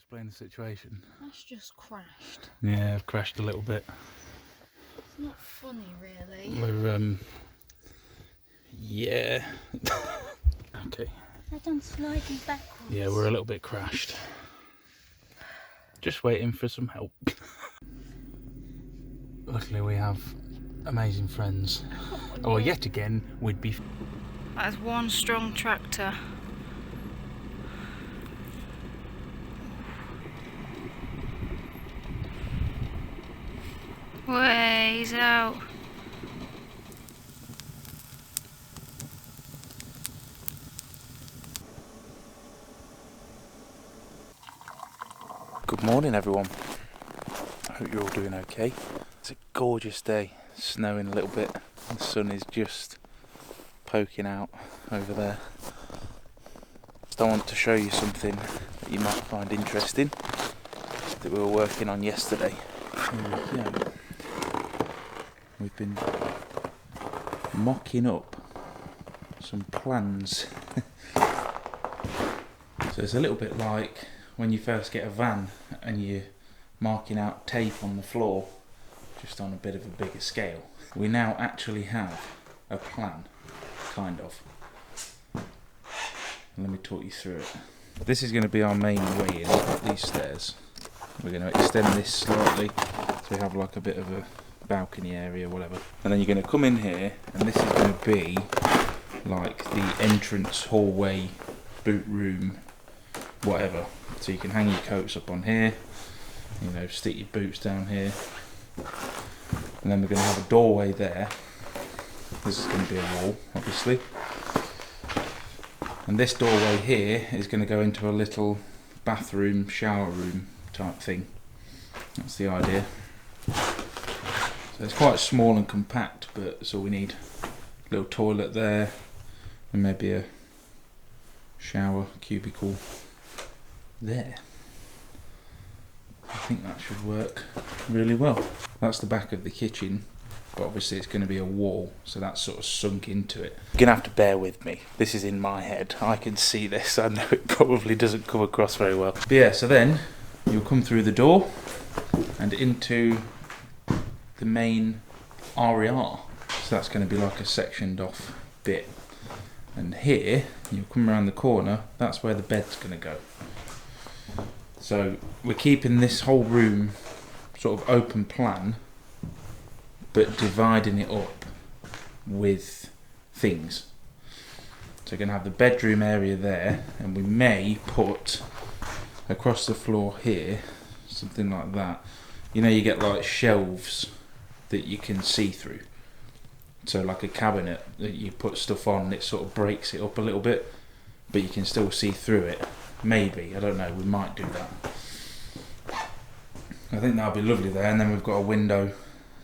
explain the situation. That's just crashed. Yeah, I've crashed a little bit. It's not funny, really. We're, yeah. Okay. I've done sliding backwards. Yeah, we're a little bit crashed. Just waiting for some help. Luckily we have amazing friends. Or yet again, we'd be... That is one strong tractor. Way, he's out. Good morning everyone. I hope you're all doing okay. It's a gorgeous day, snowing a little bit. The sun is just poking out over there. I want to show you something that you might find interesting that we were working on yesterday. We've been mocking up some plans. So it's a little bit like when you first get a van and you're marking out tape on the floor, just on a bit of a bigger scale. We now actually have a plan, kind of. Let me talk you through it. This is going to be our main way in, up these stairs. We're going to extend this slightly so we have like a bit of a balcony area, whatever. And then you're going to come in here, and this is going to be like the entrance hallway, boot room, whatever. So you can hang your coats up on here, you know, stick your boots down here. And then we're going to have a doorway there. This is going to be a wall, obviously. And this doorway here is going to go into a little bathroom, shower room type thing. That's the idea. So it's quite small and compact, but that's all we need. A little toilet there, and maybe a shower cubicle there. I think that should work really well. That's the back of the kitchen. But obviously it's going to be a wall, so that's sort of sunk into it. You're going to have to bear with me. This is in my head. I can see this. I know it probably doesn't come across very well. But yeah, so then you'll come through the door and into the main RER. So that's going to be like a sectioned off bit. And here, you'll come around the corner, that's where the bed's going to go. So we're keeping this whole room sort of open plan, but dividing it up with things. So we're going to have the bedroom area there, and we may put across the floor here something like that. You know, you get like shelves that you can see through. So like a cabinet that you put stuff on, and it sort of breaks it up a little bit, but you can still see through it. Maybe, I don't know, we might do that. I think that'll be lovely there, and then we've got a window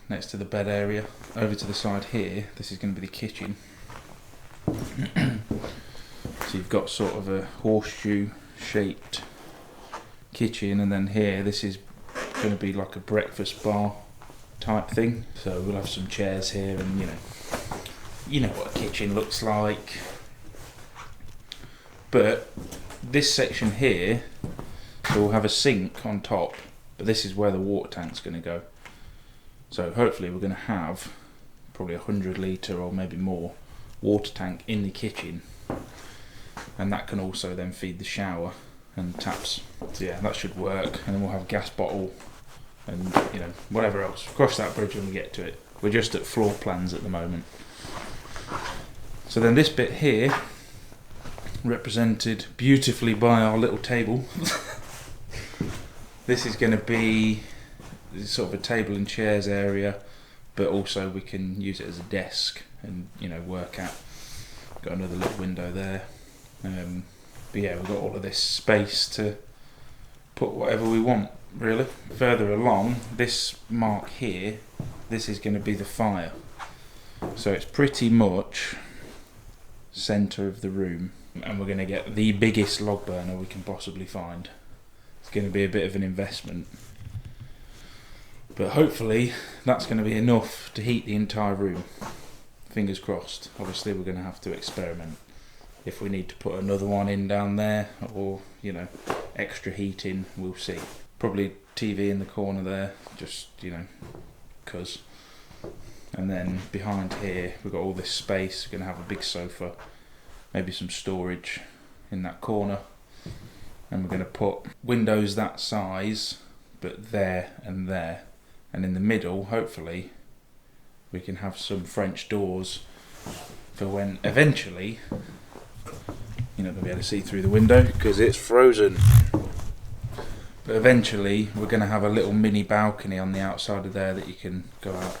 next to the bed area. Over to the side here, this is going to be the kitchen. So you've got sort of a horseshoe shaped kitchen, and then here this is going to be like a breakfast bar type thing. So we'll have some chairs here, and you know what a kitchen looks like. But this section here, so we'll have a sink on top, but this is where the water tank's going to go. So hopefully we're going to have probably 100 litre or maybe more water tank in the kitchen, and that can also then feed the shower and taps. So yeah, that should work. And then we'll have a gas bottle and whatever else. Cross that bridge when we get to it. We're just at floor plans at the moment. So then this bit here, represented beautifully by our little table. This is going to be sort of a table and chairs area, but also we can use it as a desk and work at. Got another little window there, but yeah, we've got all of this space to put whatever we want, really. Further along, this mark here, this is going to be the fire, so it's pretty much centre of the room, and we're going to get the biggest log burner we can possibly find. It's going to be a bit of an investment, but hopefully that's going to be enough to heat the entire room. Fingers crossed. Obviously we're going to have to experiment if we need to put another one in down there, or extra heating, we'll see. Probably TV in the corner there, just, you know, 'cause. And then behind here we've got all this space. We're going to have a big sofa, maybe some storage in that corner, and we're going to put windows that size but there and there, and in the middle hopefully we can have some French doors for when eventually you're not going to be able to see through the window because it's frozen. But eventually we're going to have a little mini balcony on the outside of there that you can go out.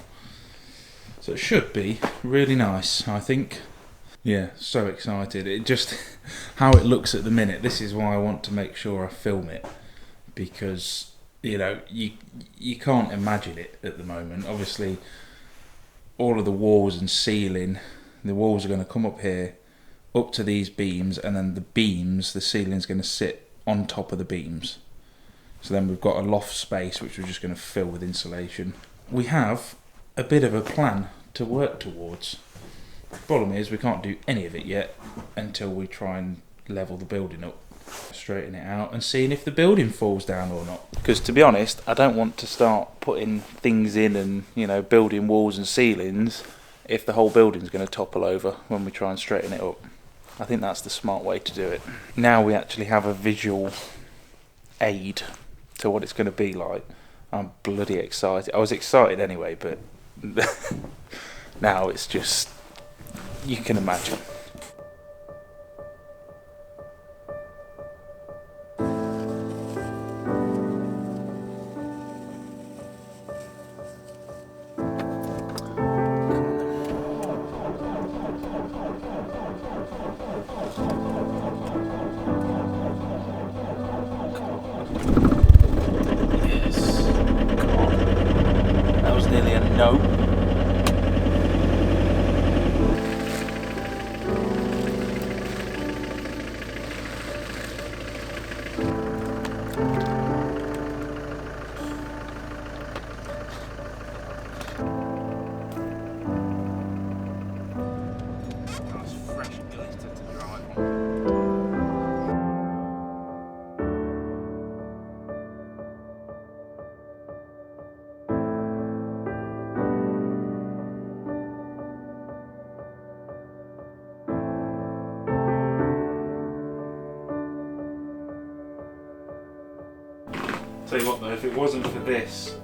So it should be really nice, I think. Yeah, so excited. It just, how it looks at the minute, this is why I want to make sure I film it. Because, you know, you can't imagine it at the moment. Obviously, all of the walls and ceiling, the walls are going to come up here, up to these beams, and then the beams, the ceiling's going to sit on top of the beams. So then we've got a loft space which we're just going to fill with insulation. We have a bit of a plan to work towards. The problem is we can't do any of it yet until we try and level the building up, straighten it out and seeing if the building falls down or not. Because to be honest, I don't want to start putting things in and, you know, building walls and ceilings if the whole building's going to topple over when we try and straighten it up. I think that's the smart way to do it. Now we actually have a visual aid to what it's going to be like. I'm bloody excited. I was excited anyway, but now it's just, you can imagine. Yes. That was nearly a no. That's fresh glitter to drive on. Tell you what though, if it wasn't for this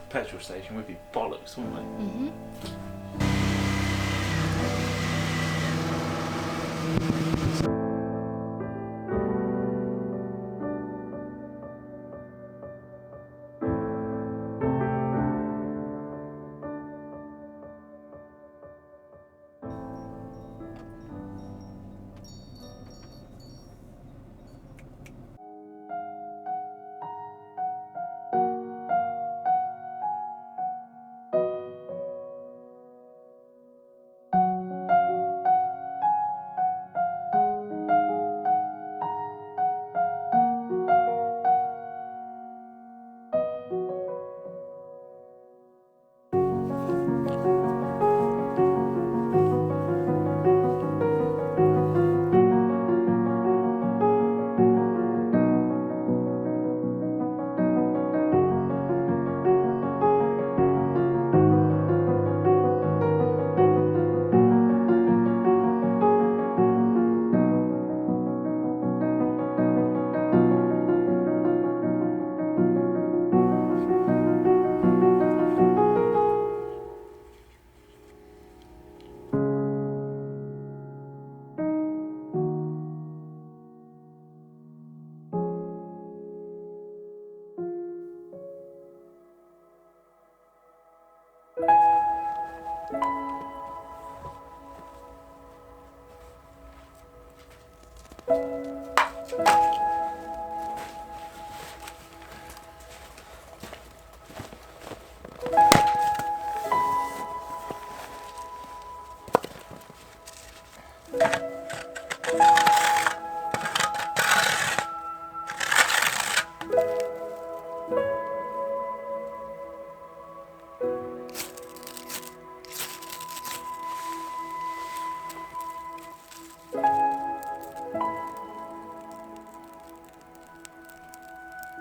petrol station, we'd be bollocks, wouldn't we? Mm-hmm.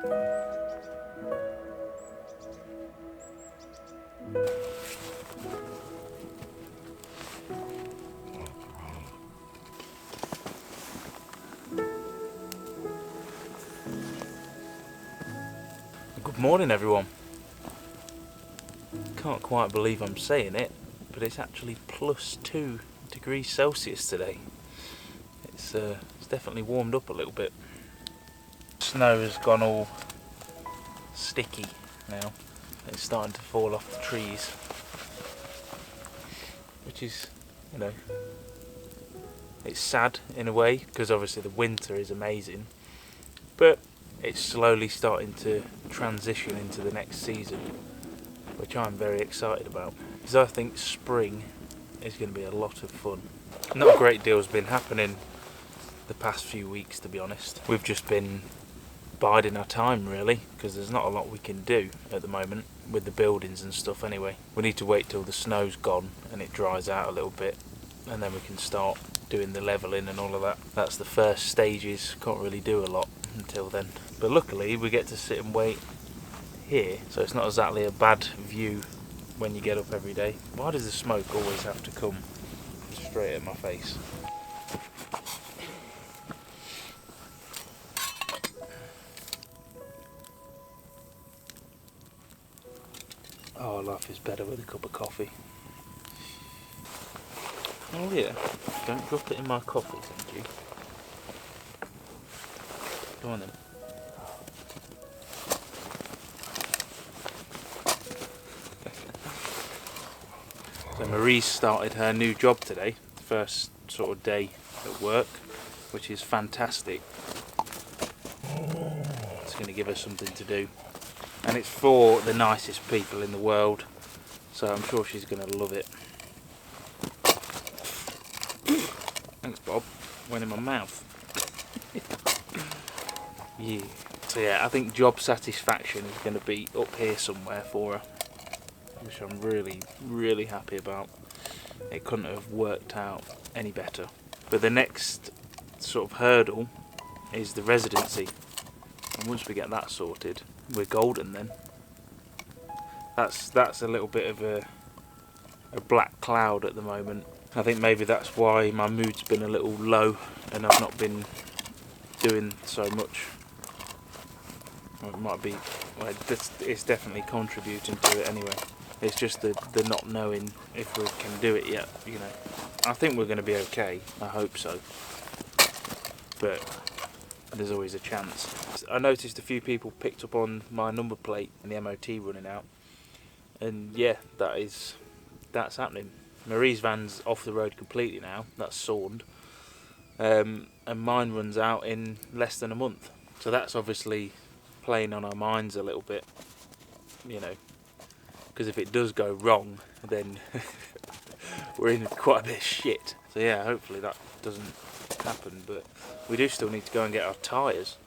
Good morning, everyone. Can't quite believe I'm saying it, but it's actually +2 degrees Celsius today. It's definitely warmed up a little bit. Snow has gone all sticky now. It's starting to fall off the trees, which is, you know, it's sad in a way because obviously the winter is amazing, but it's slowly starting to transition into the next season, which I'm very excited about because I think spring is going to be a lot of fun. Not a great deal has been happening the past few weeks, to be honest. We've just been biding our time really, because there's not a lot we can do at the moment with the buildings and stuff anyway. We need to wait till the snow's gone and it dries out a little bit, and then we can start doing the levelling and all of that. That's the first stages. Can't really do a lot until then, but luckily we get to sit and wait here, so it's not exactly a bad view when you get up every day. Why does the smoke always have to come straight at my face? Oh, life is better with a cup of coffee. Oh yeah, don't drop it in my coffee, thank you. Go on then. So Marie's started her new job today, first sort of day at work, which is fantastic. It's going to give her something to do. And it's for the nicest people in the world, so I'm sure she's going to love it. Thanks, Bob. Went in my mouth. Yeah. So yeah, I think job satisfaction is going to be up here somewhere for her, which I'm really, really happy about. It couldn't have worked out any better. But the next sort of hurdle is the residency, and once we get that sorted, we're golden then. That's a little bit of a black cloud at the moment. I think maybe that's why my mood's been a little low and I've not been doing so much. Well, it might be, well, it's definitely contributing to it anyway. It's just the not knowing if we can do it yet, you know. I think we're going to be okay, I hope so, but there's always a chance. I noticed a few people picked up on my number plate and the MOT running out, and yeah, that's happening. Marie's van's off the road completely now, that's sorted, and mine runs out in less than a month, so that's obviously playing on our minds a little bit, you know, because if it does go wrong then we're in quite a bit of shit. So yeah, hopefully that doesn't happen, but we do still need to go and get our tyres,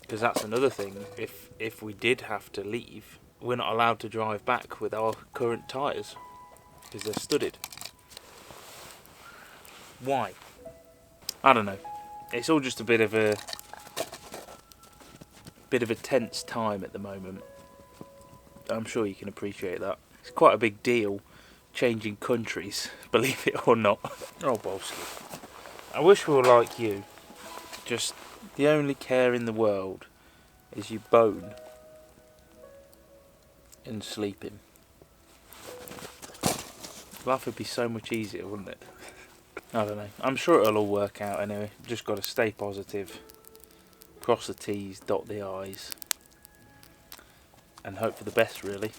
because that's another thing. If we did have to leave, we're not allowed to drive back with our current tyres because they're studded. Why? I don't know. It's all just a bit of a tense time at the moment. I'm sure you can appreciate that. It's quite a big deal changing countries, believe it or not. Oh, Bolsky. I wish we were like you. Just the only care in the world is you bone and sleeping. Life would be so much easier, wouldn't it? I don't know. I'm sure it'll all work out anyway. Just got to stay positive, cross the T's, dot the I's, and hope for the best, really.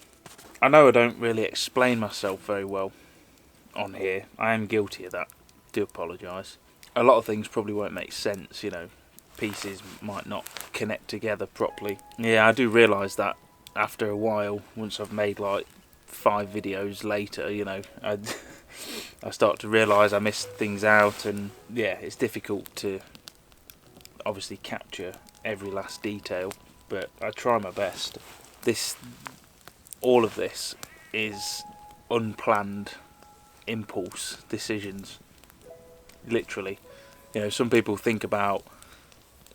I know I don't really explain myself very well on here. I am guilty of that. Do apologise. A lot of things probably won't make sense, you know. Pieces might not connect together properly. Yeah, I do realise that after a while, once I've made like 5 videos later, you know, I start to realise I missed things out, and yeah, it's difficult to obviously capture every last detail, but I try my best. All of this is unplanned impulse decisions, literally. You know, some people think about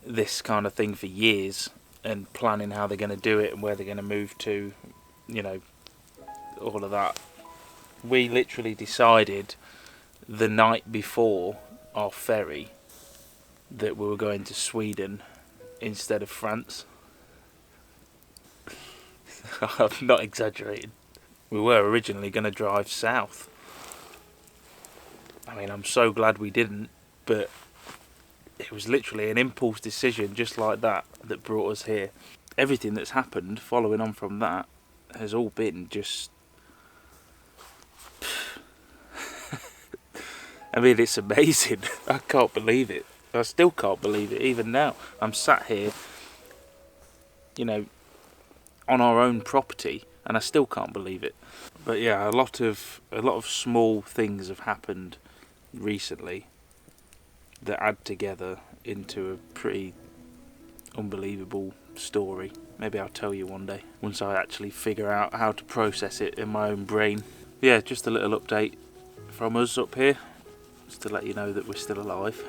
this kind of thing for years and planning how they're going to do it and where they're going to move to, you know, all of that. We literally decided the night before our ferry that we were going to Sweden instead of France. I'm not exaggerating. We were originally going to drive south. I mean, I'm so glad we didn't, but it was literally an impulse decision just like that that brought us here. Everything that's happened following on from that has all been just... I mean, it's amazing. I can't believe it. I still can't believe it even now. I'm sat here, you know, on our own property, and I still can't believe it. But yeah, a lot of small things have happened recently that add together into a pretty unbelievable story. Maybe I'll tell you one day, once I actually figure out how to process it in my own brain. Yeah, just a little update from us up here, just to let you know that we're still alive.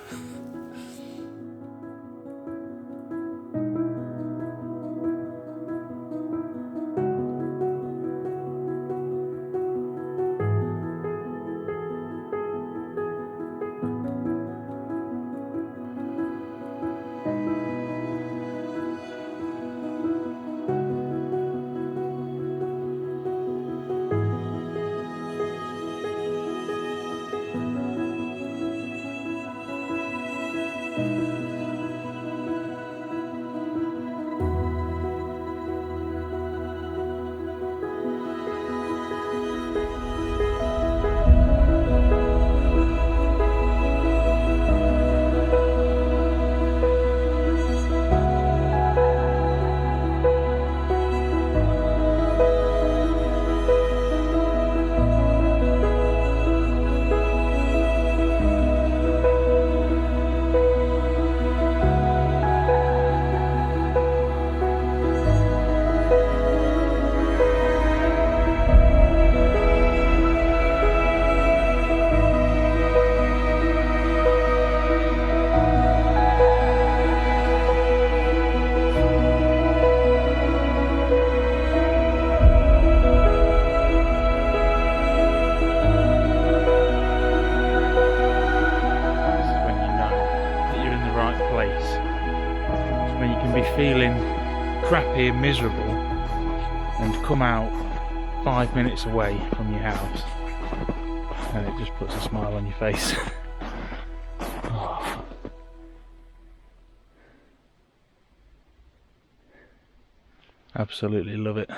When you can be feeling crappy and miserable and come out 5 minutes away from your house and it just puts a smile on your face. Oh. Absolutely love it.